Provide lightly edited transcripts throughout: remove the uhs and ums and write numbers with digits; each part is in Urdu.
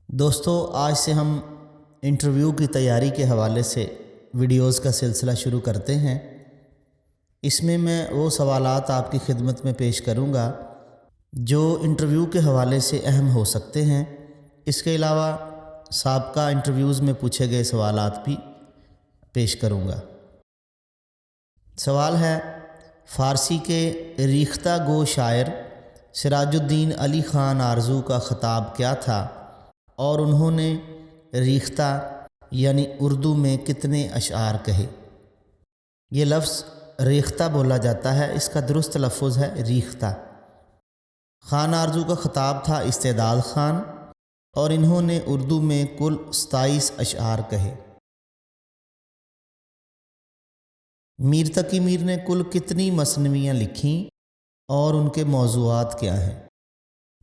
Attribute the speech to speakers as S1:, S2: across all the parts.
S1: دوستو، آج سے ہم انٹرویو کی تیاری کے حوالے سے ویڈیوز کا سلسلہ شروع کرتے ہیں۔ اس میں وہ سوالات آپ کی خدمت میں پیش کروں گا جو انٹرویو کے حوالے سے اہم ہو سکتے ہیں۔ اس کے علاوہ سابقہ انٹرویوز میں پوچھے گئے سوالات بھی پیش کروں گا۔ سوال ہے، فارسی کے ریختہ گو شاعر سراج الدین علی خان آرزو کا خطاب کیا تھا اور انہوں نے ریختہ یعنی اردو میں کتنے اشعار کہے؟ یہ لفظ ریختہ بولا جاتا ہے، اس کا درست تلفظ ہے ریختہ۔ خان آرزو کا خطاب تھا استعداد خان اور انہوں نے اردو میں کل 27 اشعار کہے۔ میر تقی میر نے کل کتنی مثنویاں لکھیں اور ان کے موضوعات کیا ہیں؟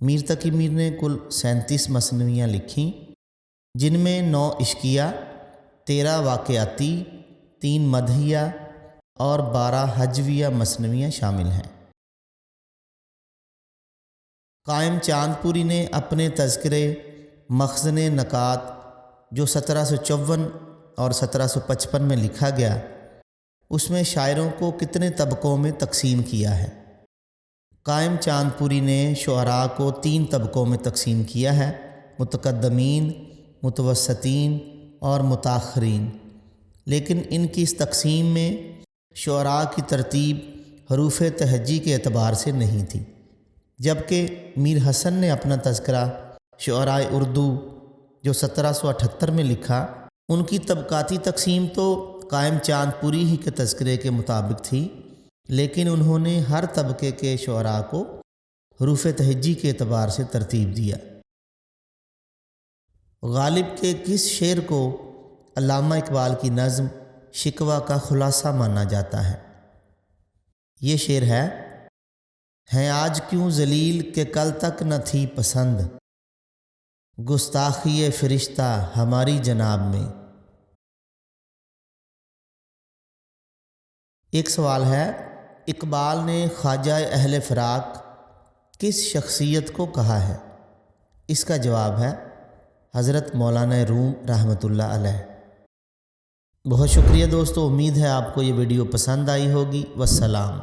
S1: میر تقی میر نے کل 37 مثنویاں لکھیں، جن میں 9 عشقیہ، 13 واقعاتی، 3 مدحیہ اور 12 ہجویہ مثنویاں شامل ہیں۔ قائم چاند پوری نے اپنے تذکرے مخزن نکات جو 1754 اور 1755 میں لکھا گیا، اس میں شاعروں کو کتنے طبقوں میں تقسیم کیا ہے؟ قائم چاند پوری نے شعراء کو 3 طبقوں میں تقسیم کیا ہے: متقدمین، متوسطین اور متاخرین، لیکن ان کی اس تقسیم میں شعراء کی ترتیب حروف تہجی کے اعتبار سے نہیں تھی، جبکہ میر حسن نے اپنا تذکرہ شعراء اردو جو 1778 میں لکھا، ان کی طبقاتی تقسیم تو قائم چاند پوری ہی کے تذکرے کے مطابق تھی، لیکن انہوں نے ہر طبقے کے شعراء کو حروف تہجی کے اعتبار سے ترتیب دیا۔ غالب کے کس شعر کو علامہ اقبال کی نظم شکوہ کا خلاصہ مانا جاتا ہے؟ یہ شعر ہے: ہیں آج کیوں ذلیل کہ کل تک نہ تھی پسند، گستاخی فرشتہ ہماری جناب میں۔ ایک سوال ہے، اقبال نے خواجہ اہل فراق کس شخصیت کو کہا ہے؟ اس کا جواب ہے حضرت مولانا روم رحمۃ اللہ علیہ۔ بہت شکریہ دوستو، امید ہے آپ کو یہ ویڈیو پسند آئی ہوگی۔ والسلام۔